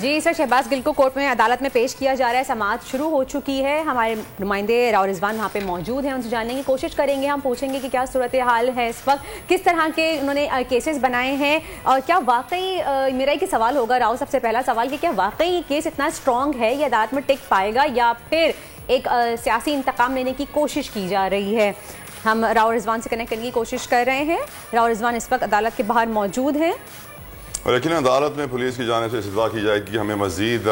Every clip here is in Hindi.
जी सर, शहबाज गिल को कोर्ट में अदालत में पेश किया जा रहा है। समाअत शुरू हो चुकी है। हमारे नुमाइंदे राव रिजवान वहाँ पे मौजूद हैं, उनसे जानने की कोशिश करेंगे। हम पूछेंगे कि क्या सूरत हाल है इस वक्त, किस तरह के उन्होंने केसेस बनाए हैं और क्या वाकई, मेरा एक सवाल होगा राव, सबसे पहला सवाल कि क्या वाकई ये केस इतना स्ट्रॉन्ग है, ये अदालत में टिक पाएगा या फिर एक सियासी इंतकाम लेने की कोशिश की जा रही है। हम राव रिजवान से कनेक्ट करने की कोशिश कर रहे हैं। राव रिजवान इस वक्त अदालत के बाहर मौजूद हैं। लेकिन अदालत में पुलिस की जाने से इस्तदा की जाएगी कि हमें मजीद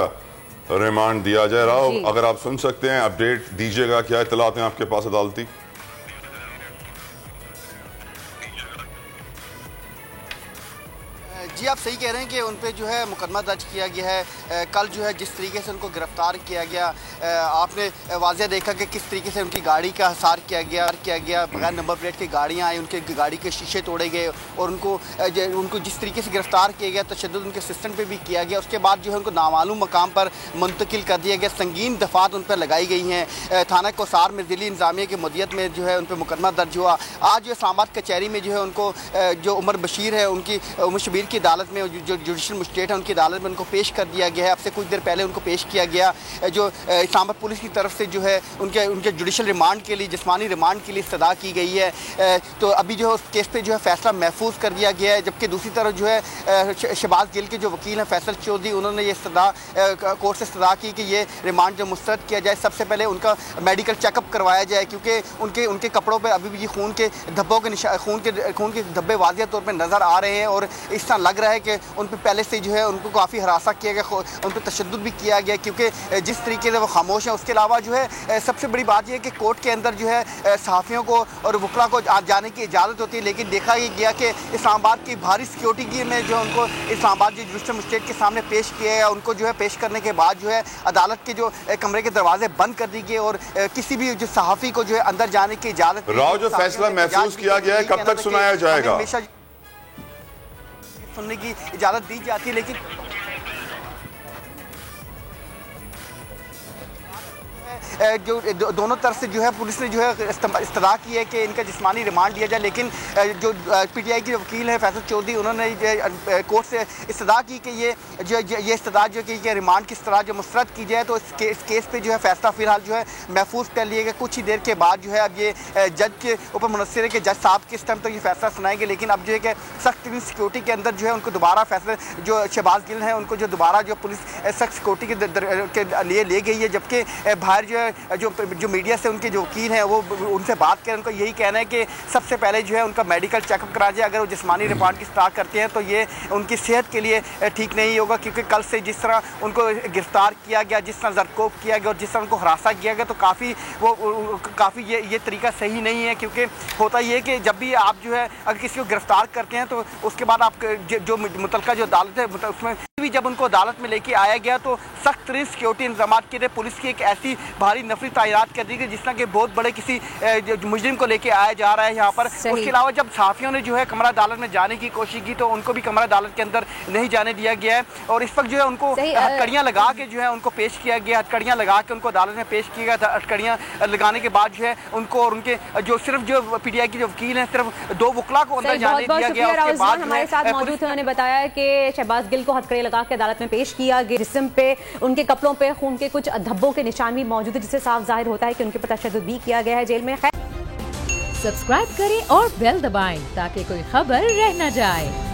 रिमांड दिया जाए। राव, अगर आप सुन सकते हैं अपडेट दीजिएगा, क्या इत्तलात हैं आपके पास अदालती? जी आप सही कह रहे हैं कि उन पे जो है मुकदमा दर्ज किया गया है। कल जो है जिस तरीके से उनको गिरफ्तार किया गया, आपने वाज़ह देखा कि किस तरीके से उनकी गाड़ी का हिसार किया गया, बगैर नंबर प्लेट की गाड़ियाँ आई, उनके गाड़ी के शीशे तोड़े गए और उनको जिस तरीके से गिरफ्तार किया गया, तशद्दुद उनके सिस्टम पे भी किया गया। उसके बाद जो है उनको नामालूम मकाम पर मुंतकिल कर दिया गया। संगीन दफात उन पर लगाई गई हैं। थाना कोसार में ज़िली इंतज़ामिया की मदीयत में जो है उन पर मुकदमा दर्ज हुआ। आज जो इस्लामाबाद कचहरी में जो है उनको जो उमर बशीर है, उनकी उमर शबीर की अदालत में, जो जुडिशल मजिस्ट्रेट है उनकी अदालत में उनको पेश कर दिया गया है। अब से कुछ देर पहले उनको पेश किया गया। जो इस्लामाबाद पुलिस की तरफ से जो है उनके जुडिशल रिमांड के लिए, जिस्मानी रिमांड के लिए इस्तदा की गई है। तो अभी जो है उस केस पे जो है फैसला महफूज कर दिया गया है। जबकि दूसरी तरफ जो है शहबाज गिल के जो वकील हैं फैसल चौधरी, उन्होंने ये कोर्ट से इस्तदा की कि ये रिमांड जो मुस्तरद किया जाए, सबसे पहले उनका मेडिकल चेकअप करवाया जाए, क्योंकि उनके कपड़ों पर अभी भी खून के धब्बों के खून के धब्बे वाज़िह तौर पर नज़र आ रहे हैं और इस तरह लग रहा है कि उन पर पहले से जो है उनको काफ़ी हरासा किया गया, उन पर तशद्दुद भी किया गया, क्योंकि जिस तरीके से वो खामोश हैं। उसके अलावा जो है सबसे बड़ी बात यह है कि कोर्ट के अंदर जो है सहाफ़ियों को और वकला को जाने की इजाज़त होती है, लेकिन देखा ये गया कि इस्लामाबाद की भारी सिक्योरिटी में जो उनको इस्लामाबाद जो जुडिशल मजिस्ट्रेट के सामने पेश किया गया, उनको जो है पेश करने के बाद जो है अदालत के जो कमरे के दरवाजे बंद कर दिए गए और किसी भी जो सहाफ़ी को जो है अंदर जाने की इजाज़त। राव, जो फैसला महफूज किया गया है कब तक सुनाया जाएगा? सुनने की इजाज़त दी जाती है, लेकिन जो दोनों तरफ से जो है पुलिस ने जो है इस्तदा की है कि इनका जिस्मानी रिमांड लिया जाए। लेकिन जो पीटीआई के वकील हैं फैसल चौधरी, उन्होंने कोर्ट से इस्तदा की कि ये इस्तदा जो कि रिमांड की इस्तदा जो मुस्तरद की जाए। तो इस केस पे जो है फैसला फ़िलहाल जो है महफूज कर लिया गया। कुछ ही देर के बाद जो है अब ये जज के ऊपर मुनस्सिर है कि जज साहब किस टाइम तक ये फैसला सुनाएंगे। लेकिन अब जो है कि सख्त सिक्योरिटी के अंदर जो है उनको दोबारा फैसला, जो शहबाज गिल हैं उनको जो दोबारा जो पुलिस सख्त सिक्योरिटी के लिए ले गई है। जबकि बाहर जो है जो मीडिया से उनके जो वकील हैं वो उनसे बात करें, उनका यही कहना है कि सबसे पहले जो है उनका मेडिकल चेकअप करा जाए। अगर वो जिस्मानी रिमांड की इस्तदा करते हैं तो ये उनकी सेहत के लिए ठीक नहीं होगा, क्योंकि कल से जिस तरह उनको गिरफ्तार किया गया, जिस तरह जरकोब किया गया और जिस तरह उनको हरासा किया गया, तो काफ़ी ये तरीका सही नहीं है। क्योंकि होता ये है कि जब भी आप जो है अगर किसी को गिरफ्तार करते हैं तो उसके बाद आप जो मुतलका जो अदालत है उसमें भी जब उनको अदालत में लेके आया गया तो सख्त तरीन सिक्योरिटी इंतजाम के लिए पुलिस की एक ऐसी भारी नफरी तैनात कर दी गई जिस तरह के बहुत बड़े किसी मुजरिम को लेके आया जा रहा है यहाँ पर। उसके अलावा जब सहाफ़ियों ने जो है कमरा अदालत में जाने की कोशिश की तो उनको भी कमरा अदालत के अंदर नहीं जाने दिया गया है। और इस वक्त जो है उनको हथकड़ियाँ लगा के जो है उनको पेश किया गया, हथकड़ियाँ लगा के उनको अदालत में पेश किया गया। हथकड़ियाँ लगाने के बाद जो है उनको और उनके जो सिर्फ जो पीटीआई के जो वकील हैं सिर्फ 2 वकला को अंदर जाने दिया गया। उसके बाद हमारे साथ मौजूद थे, उन्होंने बताया कि शहबाज गिल को हथकड़ियाँ लगा के अदालत में पेश किया गया। जिस्म पे, उनके कपड़ों पे खून के कुछ धब्बों के निशान भी मौजूद है, जिससे साफ जाहिर होता है कि उनके पर तशद्दुद भी किया गया है जेल में। सब्सक्राइब करें और बेल दबाएं ताकि कोई खबर रह न जाए।